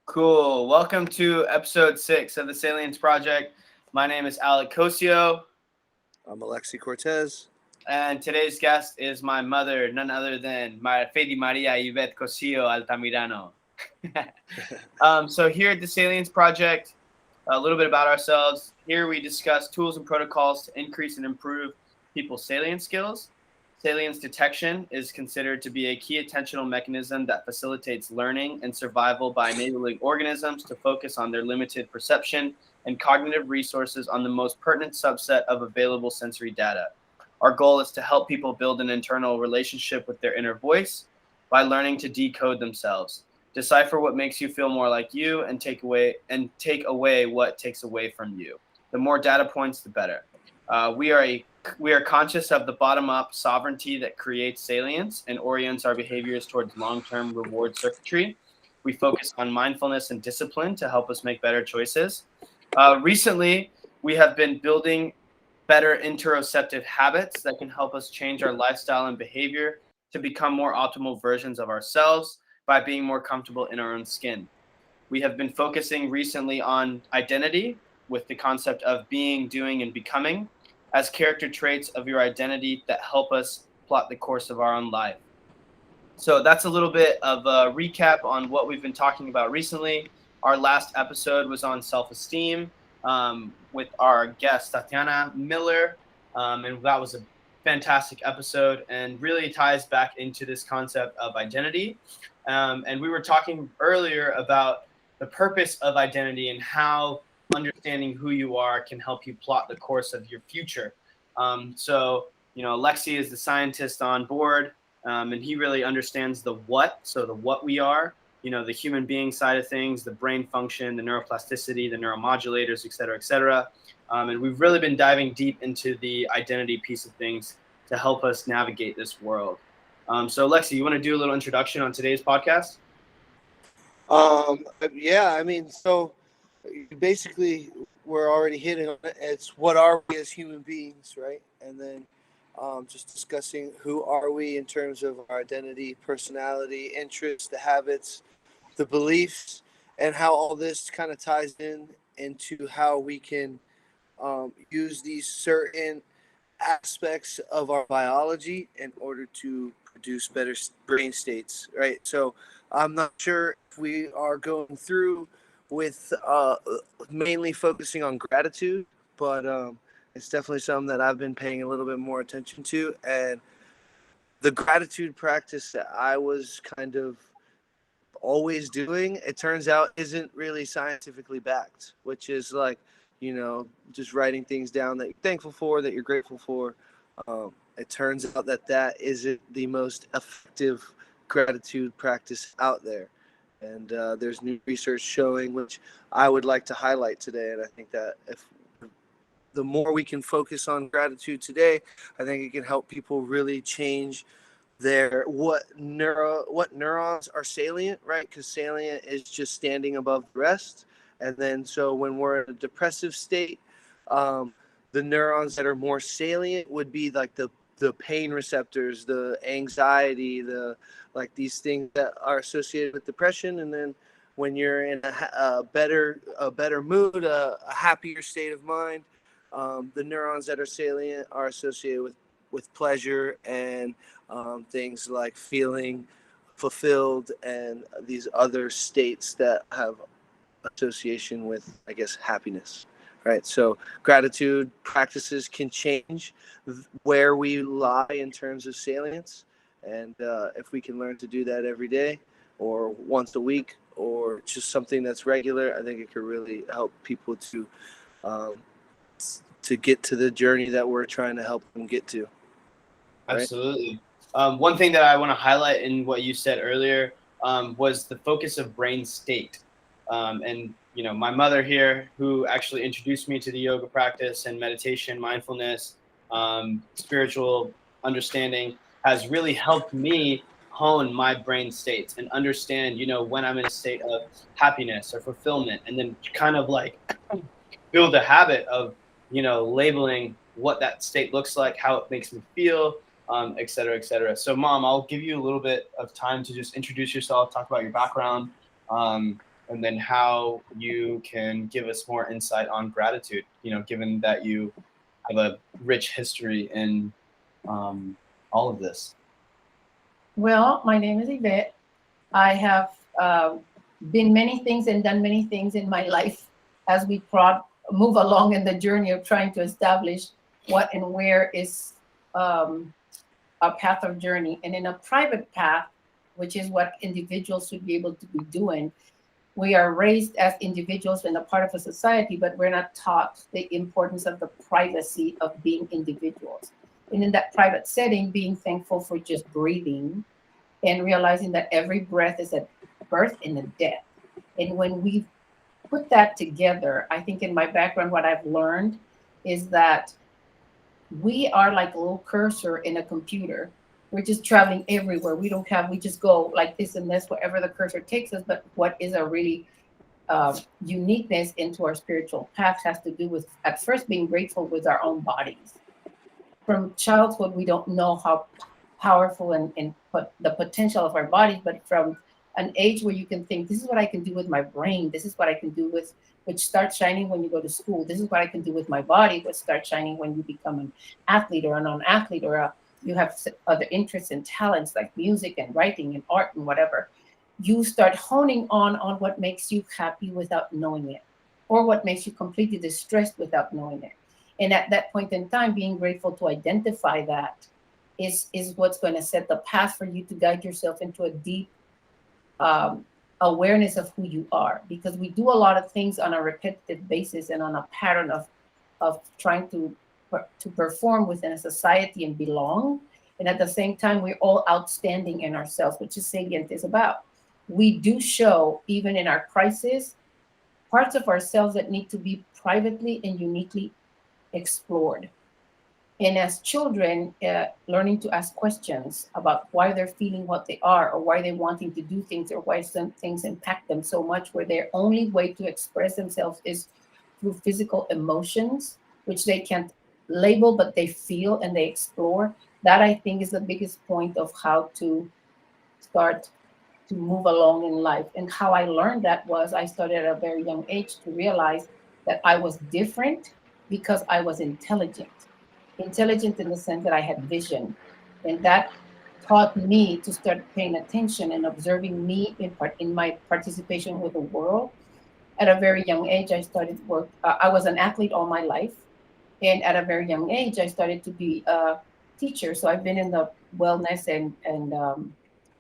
Cool. Welcome to episode 6 of the Salience Project. My name is Cosio, I'm Alexi Cortez. and today's guest is my mother, none other than Fedi Maria Yvette Cosio Altamirano. So here at the Salience Project, a little bit about ourselves. Here we discuss tools and protocols to increase and improve people's salience skills. Salience detection is considered to be a key attentional mechanism that facilitates learning and survival by enabling organisms to focus on their limited perception and cognitive resources on the most pertinent subset of available sensory data. Our goal is to help people build an internal relationship with their inner voice by learning to decode themselves. Decipher what makes you feel more like you and take away what takes away from you. The more data points, the better. We are conscious of the bottom-up sovereignty that creates salience and orients our behaviors towards long-term reward circuitry. We focus on mindfulness and discipline to help us make better choices. Recently, we have been building better interoceptive habits that can help us change our lifestyle and behavior to become more optimal versions of ourselves by being more comfortable in our own skin. We have been focusing recently on identity with the concept of being, doing, and becoming as character traits of your identity that help us plot the course of our own life. So that's a little bit of a recap on what we've been talking about recently. Our last episode was on self-esteem with our guest, Tatiana Miller, and that was a fantastic episode and really ties back into this concept of identity. And we were talking earlier about the purpose of identity and how understanding who you are can help you plot the course of your future. Lexi is the scientist on board, and he really understands the what, so the what we are, the human being side of things, the brain function, the neuroplasticity, the neuromodulators, et cetera, et cetera. And we've really been diving deep into the identity piece of things to help us navigate this world. So, Lexi, you want to do a little introduction on today's podcast? So basically we're already hitting on it. It's what are we as human beings, right? And then just discussing who are we in terms of our identity, personality, interests, the habits, the beliefs, and how all this kind of ties into how we can use these certain aspects of our biology in order to produce better brain states, right? So I'm not sure if we are going through with mainly focusing on gratitude, but it's definitely something that I've been paying a little bit more attention to. And the gratitude practice that I was kind of always doing, it turns out isn't really scientifically backed, which is like, just writing things down that you're thankful for, that you're grateful for. It turns out that isn't the most effective gratitude practice out there. And there's new research showing, which I would like to highlight today. And I think that if the more we can focus on gratitude today, I think it can help people really change what neurons are salient, right? Because salient is just standing above the rest. And then so when we're in a depressive state, the neurons that are more salient would be like the pain receptors, the anxiety, like these things that are associated with depression. And then when you're in a better mood, a happier state of mind, the neurons that are salient are associated with pleasure and things like feeling fulfilled and these other states that have association with, I guess, happiness, right? So gratitude practices can change where we lie in terms of salience. And if we can learn to do that every day or once a week or just something that's regular, I think it could really help people to get to the journey that we're trying to help them get to. Right? Absolutely. One thing that I want to highlight in what you said earlier was the focus of brain state. My mother here, who actually introduced me to the yoga practice and meditation, mindfulness, spiritual understanding, has really helped me hone my brain states and understand, when I'm in a state of happiness or fulfillment, and then kind of like build a habit of, labeling what that state looks like, how it makes me feel, et cetera, et cetera. So, Mom, I'll give you a little bit of time to just introduce yourself, talk about your background, and then how you can give us more insight on gratitude, given that you have a rich history in all of this. Well, my name is Yvette. I have been many things and done many things in my life as we move along in the journey of trying to establish what and where is our path of journey. And in a private path, which is what individuals should be able to be doing, we are raised as individuals and a part of a society, but we're not taught the importance of the privacy of being individuals. And in that private setting, being thankful for just breathing and realizing that every breath is a birth and a death. And when we put that together, I think in my background, what I've learned is that we are like a little cursor in a computer. We're just traveling everywhere. We just go like this and this, wherever the cursor takes us. But what is a really uniqueness into our spiritual path has to do with, at first, being grateful with our own bodies. From childhood, we don't know how powerful and the potential of our bodies, but from an age where you can think, this is what I can do with my brain, this is what I can do with, which starts shining when you go to school, this is what I can do with my body, which starts shining when you become an athlete or a non-athlete, or you have other interests and talents like music and writing and art and whatever. You start honing on what makes you happy without knowing it, or what makes you completely distressed without knowing it. And at that point in time, being grateful to identify that is what's going to set the path for you to guide yourself into a deep awareness of who you are. Because we do a lot of things on a repetitive basis and on a pattern of trying to perform within a society and belong. And at the same time, we're all outstanding in ourselves, which is Salience is about. We do show, even in our crisis, parts of ourselves that need to be privately and uniquely explored. And as children, learning to ask questions about why they're feeling what they are, or why they're wanting to do things, or why some things impact them so much, where their only way to express themselves is through physical emotions, which they can't label, but they feel and they explore. That, I think, is the biggest point of how to start to move along in life. And how I learned that was I started at a very young age to realize that I was different because I was intelligent in the sense that I had vision. And that taught me to start paying attention and observing me in my participation with the world. At a very young age, I started work. I was an athlete all my life. And at a very young age, I started to be a teacher. So I've been in the wellness and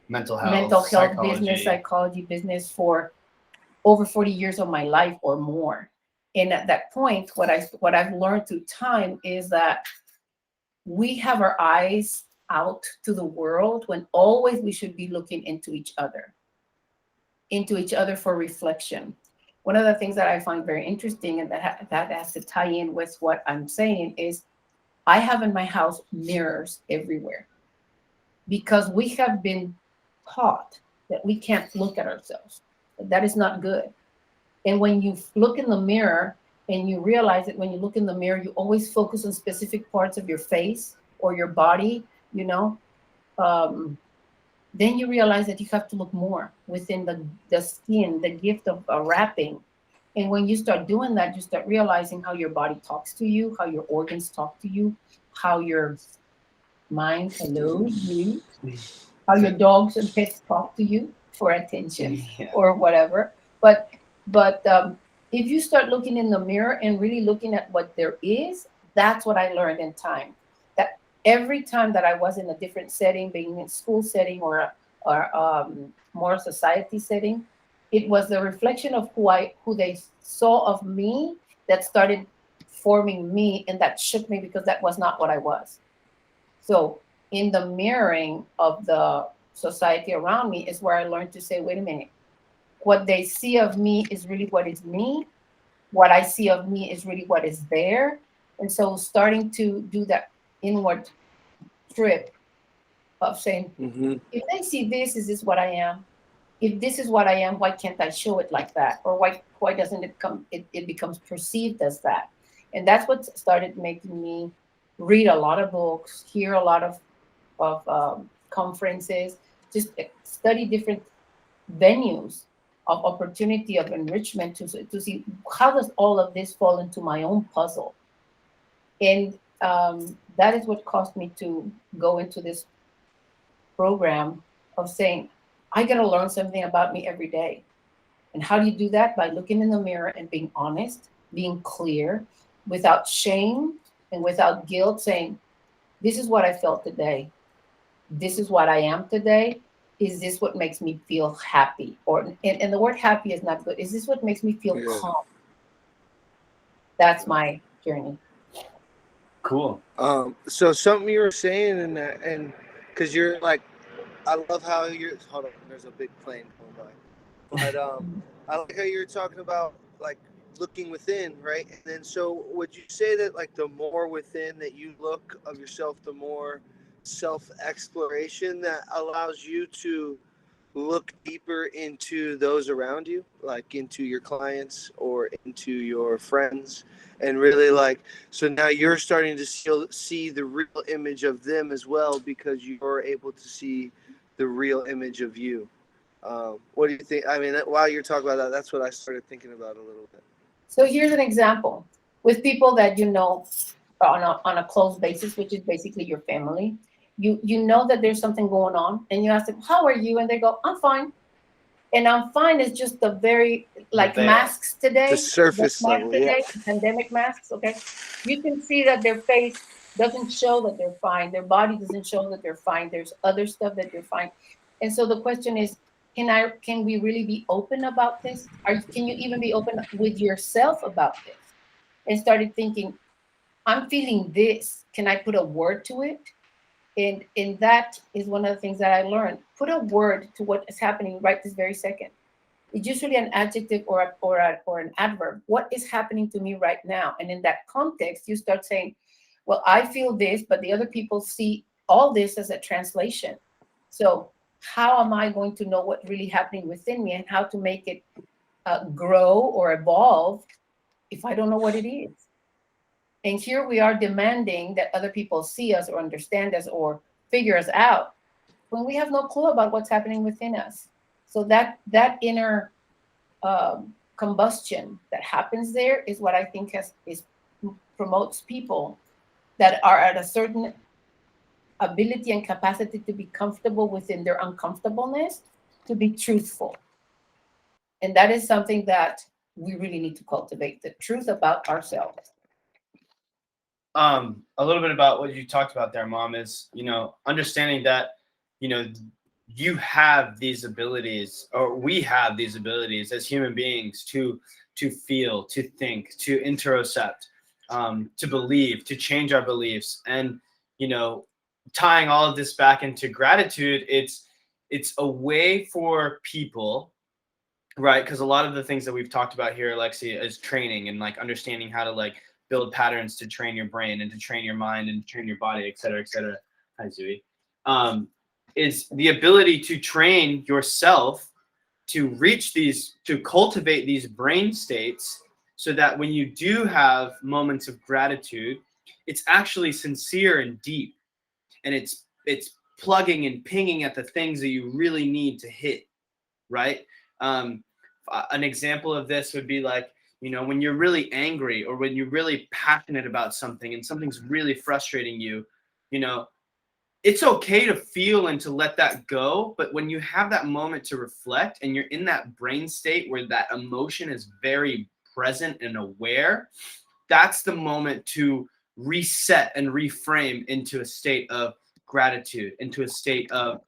Mental mental health psychology. business, psychology business for over 40 years of my life or more. And at that point, what I've learned through time is that we have our eyes out to the world when always we should be looking into each other for reflection. One of the things that I find very interesting, and that has to tie in with what I'm saying, is I have in my house mirrors everywhere, because we have been taught that we can't look at ourselves. That is not good. And when you look in the mirror and you realize that when you look in the mirror, you always focus on specific parts of your face or your body, then you realize that you have to look more within the skin, the gift of wrapping. And when you start doing that, you start realizing how your body talks to you, how your organs talk to you, how your mind, hello, you, how your dogs and pets talk to you for attention or whatever. But if you start looking in the mirror and really looking at what there is, that's what I learned in time. That every time that I was in a different setting, being in school setting or more society setting, it was the reflection of who they saw of me that started forming me, and that shook me because that was not what I was. So in the mirroring of the society around me is where I learned to say, wait a minute, what they see of me is really what is me. What I see of me is really what is there. And so starting to do that inward trip of saying, if they see this, is this what I am? If this is what I am, why can't I show it like that? Or why doesn't it becomes perceived as that? And that's what started making me read a lot of books, hear a lot of conferences, just study different venues of opportunity, of enrichment, to see how does all of this fall into my own puzzle. And that is what caused me to go into this program of saying, I got to learn something about me every day. And how do you do that? By looking in the mirror and being honest, being clear, without shame and without guilt, saying, this is what I felt today. This is what I am today. Is this what makes me feel happy? Or and the word happy is not good. Is this what makes me feel calm? That's my journey. Cool. So something you were saying in that, and because you're like, I love how you're. Hold on, there's a big plane going by. But I like how you're talking about like looking within, right? And then so would you say that like the more within that you look of yourself, the more self-exploration that allows you to look deeper into those around you, like into your clients or into your friends, and really like, so now you're starting to see the real image of them as well because you're able to see the real image of you. What do you think? I mean, while you're talking about that, that's what I started thinking about a little bit. So here's an example with people that you know on a close basis, which is basically your family. You know that there's something going on, and you ask them, "How are you?" And they go, "I'm fine." And I'm fine is just the very like masks today, the surface level, yeah. pandemic masks. Okay, you can see that their face doesn't show that they're fine. Their body doesn't show that they're fine. There's other stuff that they're fine. And so the question is, can we really be open about this? Can you even be open with yourself about this? And started thinking, I'm feeling this. Can I put a word to it? And that is one of the things that I learned. Put a word to what is happening right this very second. It's usually an adjective or an adverb. What is happening to me right now? And in that context, you start saying, well, I feel this, but the other people see all this as a translation. So how am I going to know what's really happening within me and how to make it grow or evolve if I don't know what it is? And here we are demanding that other people see us or understand us or figure us out when we have no clue about what's happening within us. So that inner combustion that happens there is what I think promotes people that are at a certain ability and capacity to be comfortable within their uncomfortableness, to be truthful. And that is something that we really need to cultivate, the truth about ourselves. A little bit about what you talked about there, Mom, is, understanding that, you have these abilities, or we have these abilities as human beings to feel, to think, to interocept, to believe, to change our beliefs. And, tying all of this back into gratitude, it's a way for people, right? Because a lot of the things that we've talked about here, Alexi, is training and like understanding how to like build patterns to train your brain and to train your mind and to train your body, et cetera, et cetera. Hi, Zui. Is the ability to train yourself to reach these, to cultivate these brain states so that when you do have moments of gratitude, it's actually sincere and deep. And it's plugging and pinging at the things that you really need to hit, right? An example of this would be like, when you're really angry or when you're really passionate about something and something's really frustrating you, it's okay to feel and to let that go. But when you have that moment to reflect and you're in that brain state where that emotion is very present and aware, that's the moment to reset and reframe into a state of gratitude, into a state of,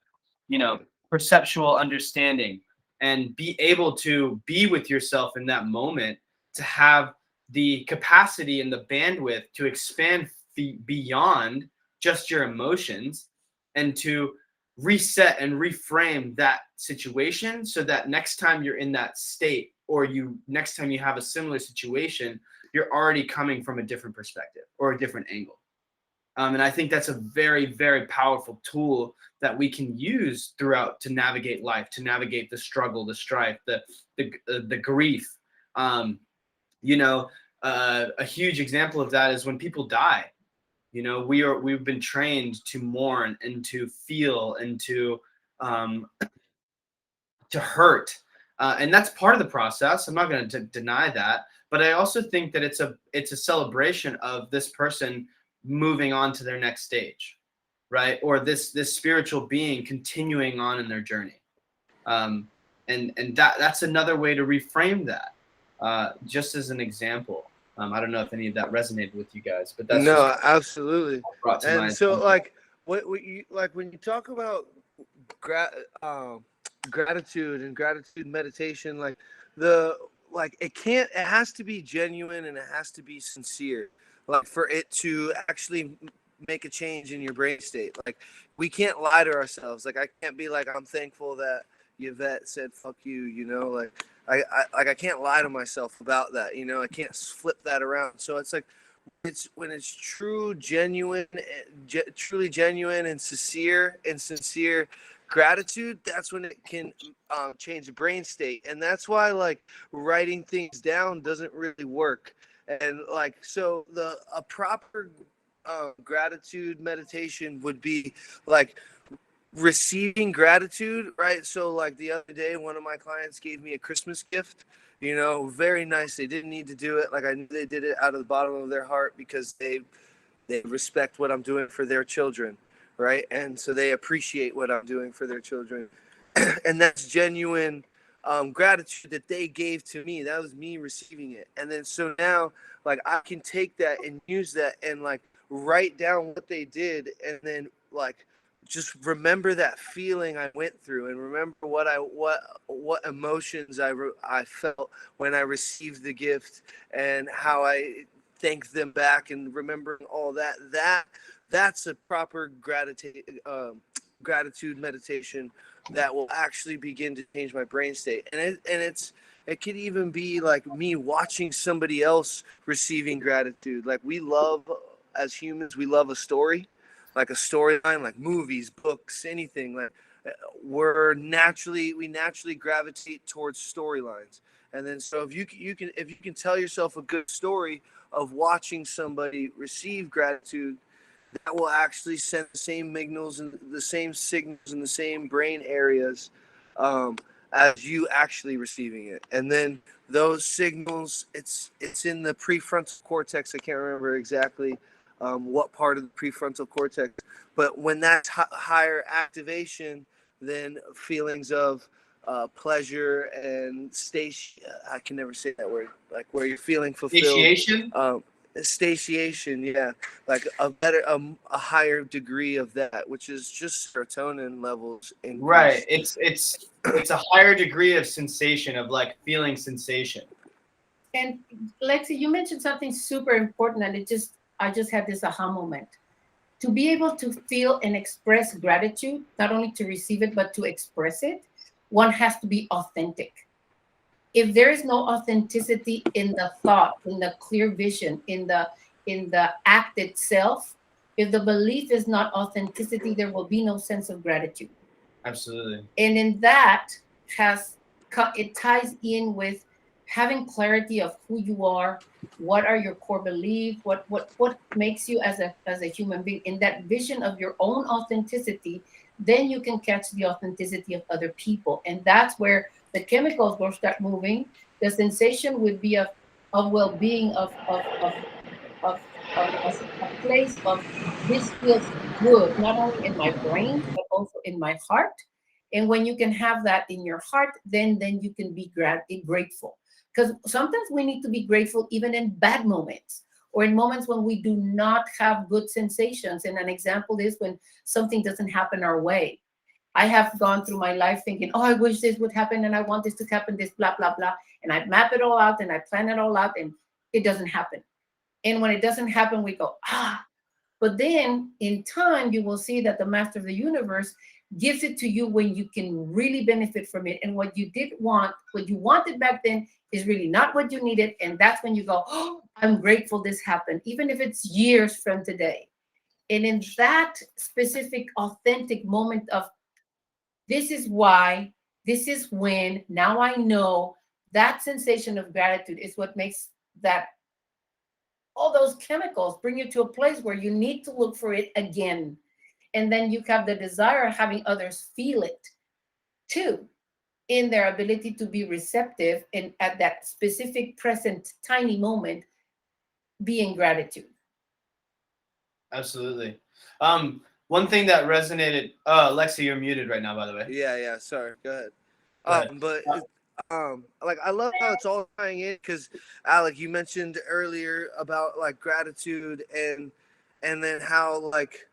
perceptual understanding, and be able to be with yourself in that moment, to have the capacity and the bandwidth to expand beyond just your emotions and to reset and reframe that situation so that next time you're in that state, or next time you have a similar situation, you're already coming from a different perspective or a different angle. And I think that's a very, very powerful tool that we can use throughout to navigate life, to navigate the struggle, the strife, the grief. A huge example of that is when people die. We've been trained to mourn and to feel and to hurt. And that's part of the process. I'm not going to deny that, but I also think that it's a celebration of this person moving on to their next stage, right? Or this spiritual being continuing on in their journey. And that's another way to reframe that. Just as an example, I don't know if any of that resonated with you guys, but that's just No, absolutely. brought to my And so, attention. like, what you like when you talk about gra- gratitude and gratitude meditation, like the it has to be genuine and it has to be sincere, like for it to actually make a change in your brain state. Like, we can't lie to ourselves. Like, I can't be like, I'm thankful that Yvette said "fuck you," like. I can't lie to myself about that. I can't flip that around. So it's like, it's when it's truly genuine and sincere gratitude. That's when it can change the brain state, and that's why, like, writing things down doesn't really work. And like, so a proper gratitude meditation would be like receiving gratitude, right? So like the other day, one of my clients gave me a Christmas gift, very nice. They didn't need to do it. Like, I knew they did it out of the bottom of their heart because they respect what I'm doing for their children, right? And so they appreciate what I'm doing for their children. And that's genuine gratitude that they gave to me. That was me receiving it. And then so now, like, I can take that and use that and like write down what they did, and then like just remember that feeling I went through, and remember what emotions I felt when I received the gift, and how I thanked them back, and remembering all that's a proper gratitude meditation that will actually begin to change my brain state. And it could even be like me watching somebody else receiving gratitude. Like, as humans, we love a story, like a storyline, like movies, books, anything. Like, we naturally gravitate towards storylines. And then, so if you can tell yourself a good story of watching somebody receive gratitude, that will actually send the same signals in the same brain areas um, as you actually receiving it. And then those signals, it's in the prefrontal cortex. I can't remember exactly what part of the prefrontal cortex, but when that's higher activation, then feelings of pleasure and I can never say that word, like where you're feeling fulfilled. Satiation. Satiation, yeah, like a higher degree of that, which is just serotonin levels Right. increased. It's a higher degree of sensation, of like feeling sensation. And Lexi, you mentioned something super important, and I just had this aha moment. To be able to feel and express gratitude, not only to receive it, but to express it, one has to be authentic. If there is no authenticity in the thought, in the clear vision, in the act itself, if the belief is not authenticity, there will be no sense of gratitude. Absolutely. And in that it ties in with having clarity of who you are, what are your core beliefs, what makes you as a human being. In that vision of your own authenticity, then you can catch the authenticity of other people, and that's where the chemicals will start moving. The sensation would be of well-being, of, a place of this feels good, not only in my brain, but also in my heart. And when you can have that in your heart, then you can be grateful. Because sometimes we need to be grateful even in bad moments, or in moments when we do not have good sensations. And an example is when something doesn't happen our way. I have gone through my life thinking, oh, I wish this would happen, and I want this to happen, this blah, blah, blah. And I map it all out and I plan it all out, and it doesn't happen. And when it doesn't happen, we go, ah. But then in time, you will see that the master of the universe gives it to you when you can really benefit from it. And what you wanted back then is really not what you needed. And that's when you go, oh, I'm grateful this happened, even if it's years from today. And in that specific, authentic moment of this is why, this is when, now I know, that sensation of gratitude is what makes that all those chemicals bring you to a place where you need to look for it again. And then you have the desire of having others feel it too. in their ability to be receptive and at that specific present tiny moment be in gratitude. Absolutely. One thing that resonated. Lexi, you're muted right now, by the way. Yeah. Sorry. Go ahead. Go ahead. Like I love how it's all tying in because Alec, you mentioned earlier about like gratitude and then how like,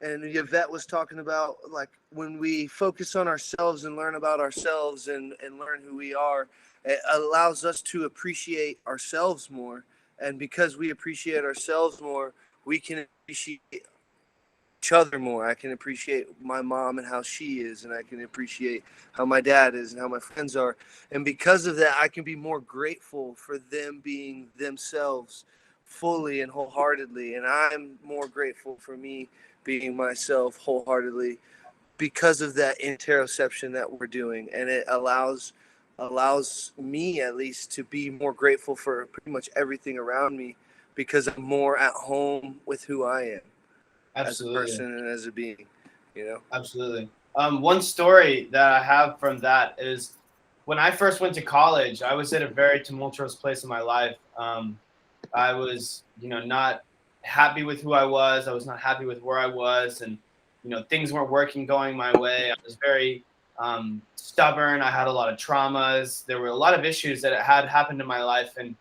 and Yvette was talking about like when we focus on ourselves and learn about ourselves and learn who we are, it allows us to appreciate ourselves more. And because we appreciate ourselves more, we can appreciate each other more. I can appreciate my mom and how she is, and I can appreciate how my dad is and how my friends are. And because of that, I can be more grateful for them being themselves fully and wholeheartedly. And I'm more grateful for me being myself wholeheartedly because of that interoception that we're doing. And it allows me at least to be more grateful for pretty much everything around me because I'm more at home with who I am. Absolutely. As a person and as a being, you know? Absolutely. One story that I have from that is when I first went to college, I was at a very tumultuous place in my life. I was, not happy with who I was. I was not happy with where I was, and things weren't going my way. I was very stubborn. I had a lot of traumas. There were a lot of issues that had happened in my life, and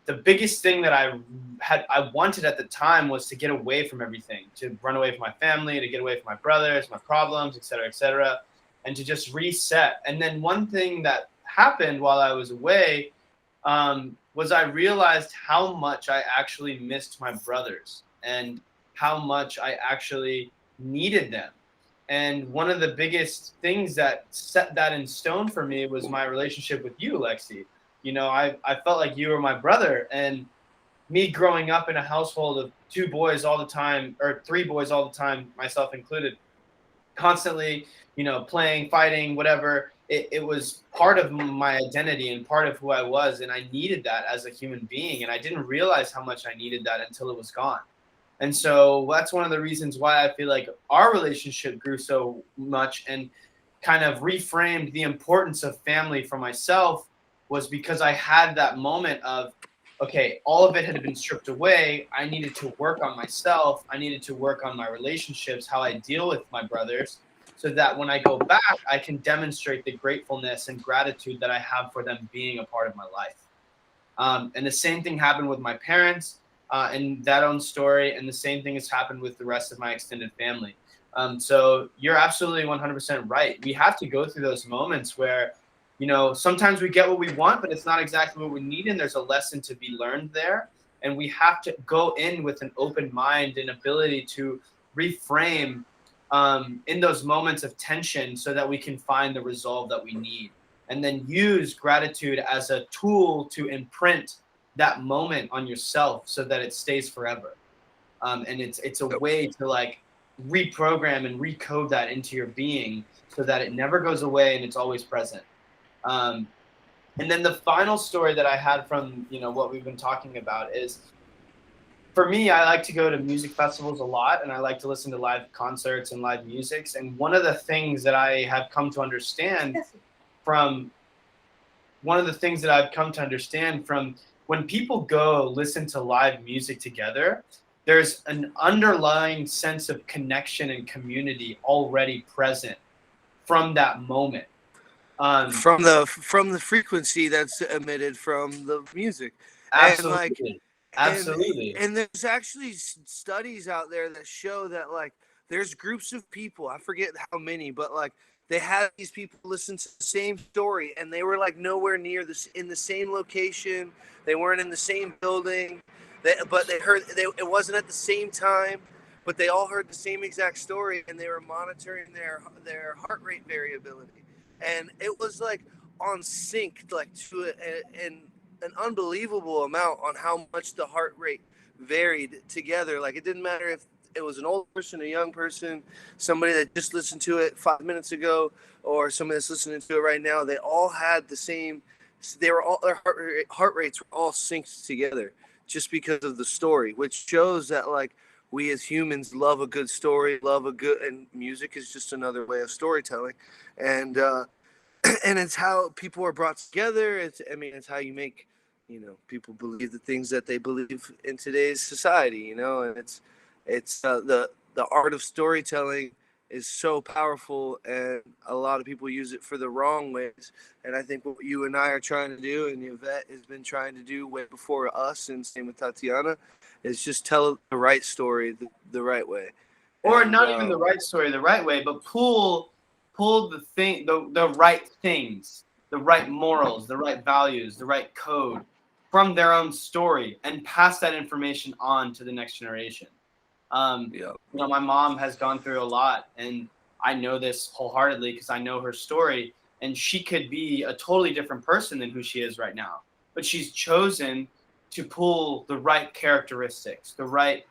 the biggest thing that I wanted at the time was to get away from everything, to run away from my family, to get away from my brothers, my problems, et cetera, and to just reset. And then one thing that happened while I was away was I realized how much I actually missed my brothers and how much I actually needed them. And one of the biggest things that set that in stone for me was my relationship with you, Lexi. I felt like you were my brother, and me growing up in a household of two boys all the time, or three boys all the time, myself included, constantly, playing, fighting, whatever. It was part of my identity and part of who I was, and I needed that as a human being, and I didn't realize how much I needed that until it was gone. And so that's one of the reasons why I feel like our relationship grew so much and kind of reframed the importance of family for myself, was because I had that moment of, okay, all of it had been stripped away. I needed to work on myself. I needed to work on my relationships, how I deal with my brothers, so that when I go back, I can demonstrate the gratefulness and gratitude that I have for them being a part of my life. And the same thing happened with my parents and that own story. And the same thing has happened with the rest of my extended family. So you're absolutely 100% right. We have to go through those moments where, sometimes we get what we want, but it's not exactly what we need. And there's a lesson to be learned there. And we have to go in with an open mind and ability to reframe in those moments of tension so that we can find the resolve that we need. And then use gratitude as a tool to imprint that moment on yourself so that it stays forever. And it's a way to like reprogram and recode that into your being so that it never goes away and it's always present. And then the final story that I had from, what we've been talking about is, for me, I like to go to music festivals a lot, and I like to listen to live concerts and live musics. And one of the things that I have come to understand from when people go listen to live music together, there's an underlying sense of connection and community already present from that moment. From the frequency that's emitted from the music. Absolutely. Absolutely. And there's actually studies out there that show that like there's groups of people, I forget how many, but like they had these people listen to the same story and they were like nowhere near this in the same location. They weren't in the same building. But they heard it wasn't at the same time, but they all heard the same exact story and they were monitoring their heart rate variability. And it was like on sync, like to an unbelievable amount on how much the heart rate varied together. Like it didn't matter if it was an old person, a young person, somebody that just listened to it 5 minutes ago, or somebody that's listening to it right now. They all had the same. They were all their heart rates were all synced together just because of the story, which shows that like we as humans love a good story, and music is just another way of storytelling. And and it's how people are brought together. It's how you make, people believe the things that they believe in today's society, and it's the art of storytelling is so powerful, and a lot of people use it for the wrong ways. And I think what you and I are trying to do, and Yvette has been trying to do way before us, and same with Tatiana, is just tell the right story the right way. Or And not even the right story the right way, but pull the right things, the right morals, the right values, the right code from their own story and pass that information on to the next generation. My mom has gone through a lot, and I know this wholeheartedly because I know her story, and she could be a totally different person than who she is right now. But she's chosen to pull the right characteristics, the right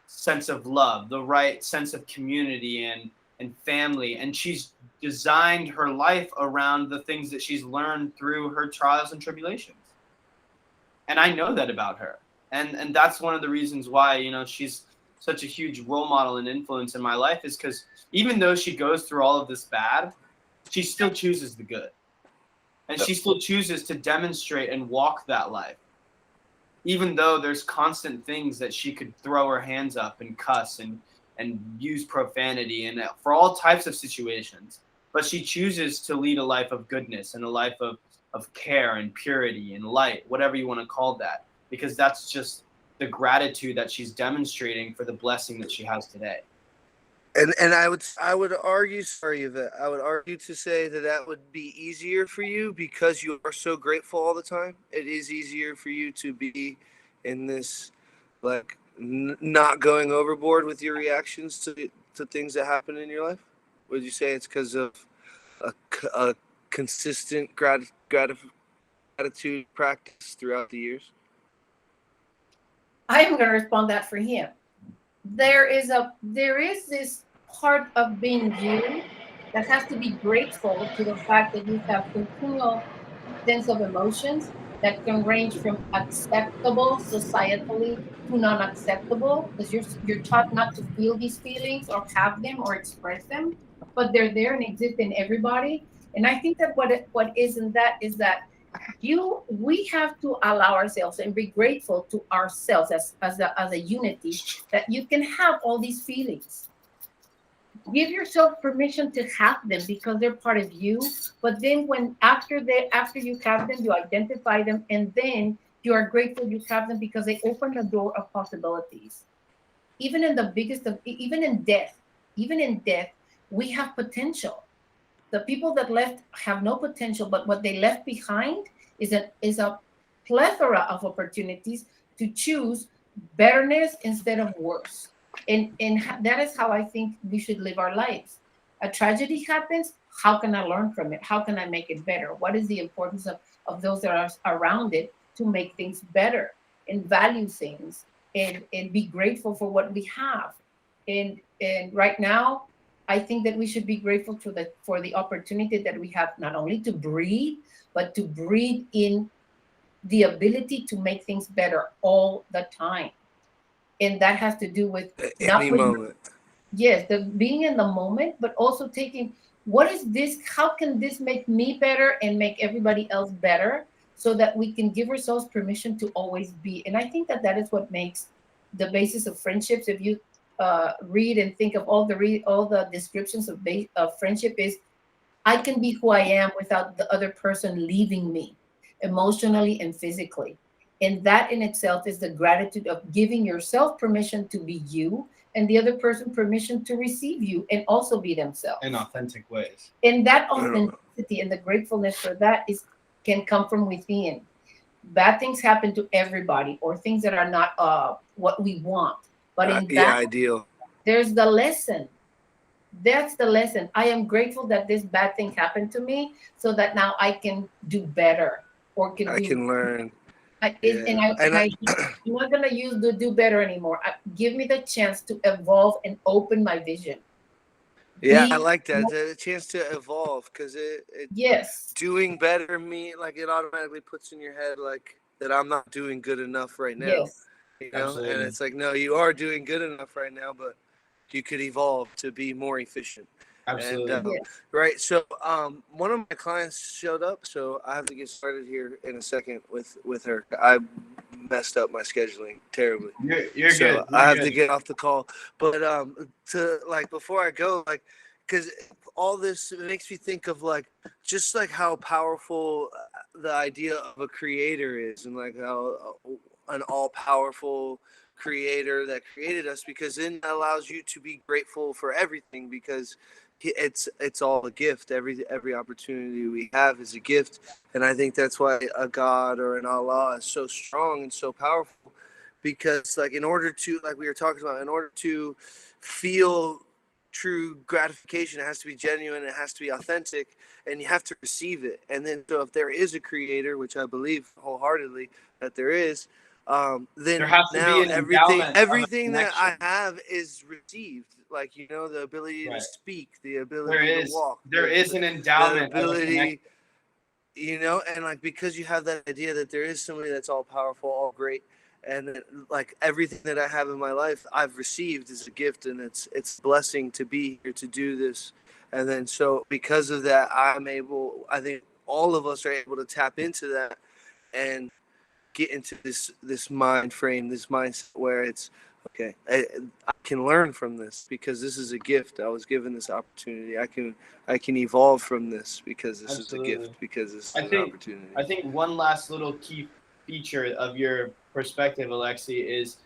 sense of love, the right sense of community and family, and she's designed her life around the things that she's learned through her trials and tribulations. And I know that about her. And that's one of the reasons why, she's such a huge role model and influence in my life, is because even though she goes through all of this bad, she still chooses the good. And she still chooses to demonstrate and walk that life. Even though there's constant things that she could throw her hands up and cuss and use profanity and for all types of situations. But she chooses to lead a life of goodness and a life of care and purity and light, whatever you want to call that, because that's just the gratitude that she's demonstrating for the blessing that she has today. And I would argue, sorry, Yvette, I would argue to say that would be easier for you because you are so grateful all the time. It is easier for you to be in this, like, not going overboard with your reactions to things that happen in your life. Would you say it's because of a consistent gratitude practice throughout the years? I'm going to respond that for him. There is this part of being you that has to be grateful to the fact that you have continual sense of emotions that can range from acceptable societally to non-acceptable, because you're taught not to feel these feelings or have them or express them, but they're there and exist in everybody. And I think that what isn't that is that we have to allow ourselves and be grateful to ourselves as a unity, that you can have all these feelings. Give yourself permission to have them because they're part of you. But then after you have them, you identify them, and then you are grateful you have them because they open the door of possibilities. Even in the biggest of even in death, we have potential. The people that left have no potential, but what they left behind is a plethora of opportunities to choose betterness instead of worse. And that is how I think we should live our lives. A tragedy happens. How can I learn from it? How can I make it better? What is the importance of those that are around it to make things better and value things and be grateful for what we have? And right now, I think that we should be grateful for the opportunity that we have, not only to breathe, but to breathe in the ability to make things better all the time. And that has to do with Any moment. Yes, the being in the moment, but also taking what is this? How can this make me better and make everybody else better, so that we can give ourselves permission to always be. And I think that is what makes the basis of friendships. If you read and think of all the descriptions of friendship, is I can be who I am without the other person leaving me emotionally and physically. And that in itself is the gratitude of giving yourself permission to be you and the other person permission to receive you and also be themselves. In authentic ways. And that authenticity and the gratefulness for that can come from within. Bad things happen to everybody, or things that are not what we want. But in that, ideal. There's the lesson. That's the lesson. I am grateful that this bad thing happened to me, so that now I can do better, or I can learn. I'm not gonna use the do better anymore. Give me the chance to evolve and open my vision. Yeah, I like that. The chance to evolve, because yes, doing better it automatically puts in your head like that I'm not doing good enough right now. Yes, Absolutely. And it's like, no, you are doing good enough right now, but you could evolve to be more efficient. Absolutely. And Yeah. right, so one of my clients showed up, so I have to get started here in a second with her. I messed up my scheduling terribly, You're so good. I You're have good. to get off the call. But to like before I go, like, because all this makes me think of like just like how powerful the idea of a creator is, and like how an all-powerful creator that created us, because then that allows you to be grateful for everything, because it's all a gift. Every opportunity we have is a gift, and I think that's why a God or an Allah is so strong and so powerful, because like in order to, like we were talking about, in order to feel true gratification, it has to be genuine, it has to be authentic, and you have to receive it. And then so if there is a creator, which I believe wholeheartedly that there is, There then has to be now an everything endowment of a everything that I connection. have is received. Like, you know, the ability to Right. speak, the There ability to is walk, there is an the endowment of a connection. ability, you know, and like because you have that idea that there is somebody that's all powerful, all great, and that, like everything that I have in my life I've received as a gift, and it's a blessing to be here to do this. And then so because of that, I think all of us are able to tap into that and get into this mind frame, this mindset where it's okay. I can learn from this because this is a gift. I was given this opportunity. I can evolve from this because this is a Absolutely. gift. Because this is I an think opportunity. I think one last little key feature of your perspective, Alexi, is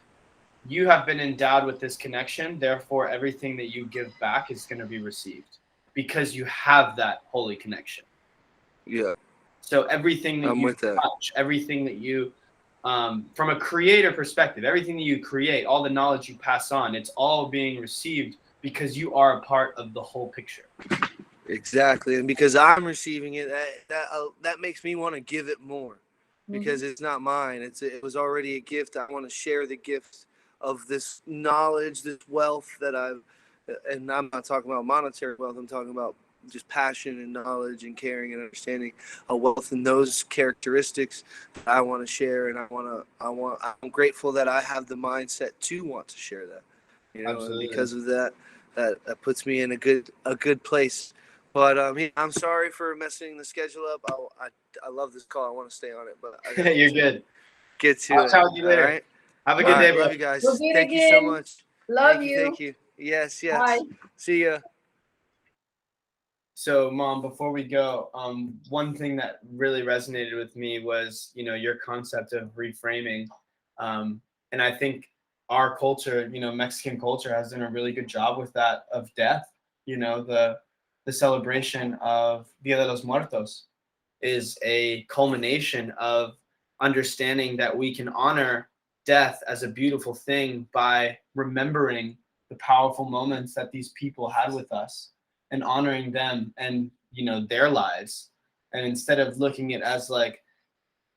you have been endowed with this connection. Therefore, everything that you give back is going to be received because you have that holy connection. Yeah, So everything that I'm you with that. touch, everything that you, from a creator perspective, everything that you create, all the knowledge you pass on, it's all being received because you are a part of the whole picture. Exactly, and because I'm receiving it, that makes me want to give it more, because Mhm. it's not mine. It was already a gift. I want to share the gift of this knowledge, this wealth that I've, and I'm not talking about monetary wealth. I'm talking about just passion and knowledge and caring and understanding, a wealth and those characteristics that I want to share, and I'm grateful that I have the mindset to want to share that, you know, and Absolutely. because of that, that puts me in a good place. But yeah, I'm sorry for messing the schedule up. I love this call. I want to stay on it, but I gotta You're good. get to I'll it. chat with you All later. right. Have a All good We'll, day, right. bro. Love you we'll guys. meet Thank you so again. much. Love Thank you. you. Thank you. Yes. Yes. Bye. See ya. So, Mom, before we go, one thing that really resonated with me was, your concept of reframing, and I think our culture, Mexican culture, has done a really good job with that of death. The celebration of Dia de los Muertos is a culmination of understanding that we can honor death as a beautiful thing by remembering the powerful moments that these people had with us and honoring them and their lives, and instead of looking at it as like,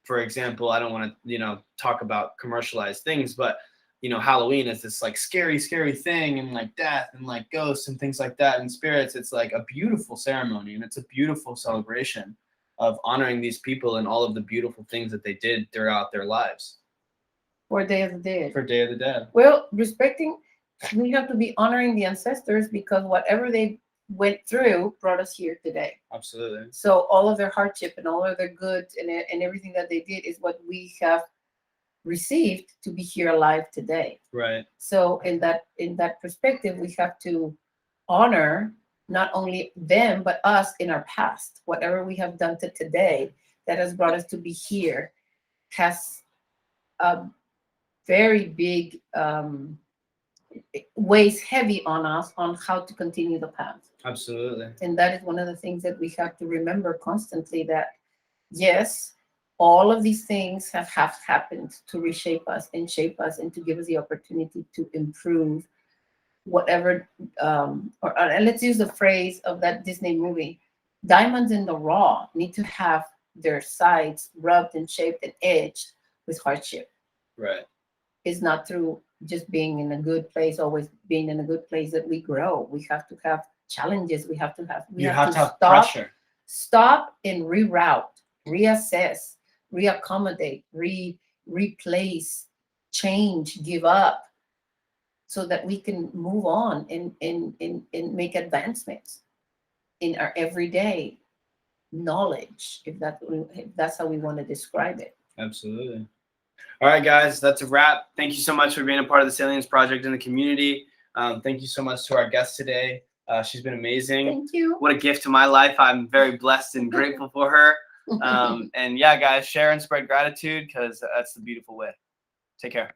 for example, I don't want to talk about commercialized things, but Halloween is this like scary thing, and like death and like ghosts and things like that and spirits. It's like a beautiful ceremony, and it's a beautiful celebration of honoring these people and all of the beautiful things that they did throughout their lives. For Day of the Dead. For Day of the Dead. Well, we have to be honoring the ancestors because whatever they went through brought us here today. Absolutely. So all of their hardship and all of their good and everything that they did is what we have received to be here alive today. Right. So in that perspective, we have to honor not only them but us in our past. Whatever we have done to today that has brought us to be here has a very big weighs heavy on us on how to continue the path. Absolutely. And that is one of the things that we have to remember constantly, that yes, all of these things have happened to reshape us and shape us and to give us the opportunity to improve whatever and let's use the phrase of that Disney movie, diamonds in the raw need to have their sides rubbed and shaped and edged with hardship. Right. It's not through just being in a good place, always being in a good place, that we grow. We have to have challenges. We have to have pressure. Stop and reroute, reassess, reaccommodate, replace, change, give up, so that we can move on and make advancements. in our everyday knowledge, if that's how we want to describe it. Absolutely. All right, guys, that's a wrap. Thank you so much for being a part of the Salience Project in the community. Thank you so much to our guest today. She's been amazing. Thank you. What a gift to my life. I'm very blessed and grateful for her. And yeah, guys, share and spread gratitude, because that's the beautiful way. Take care.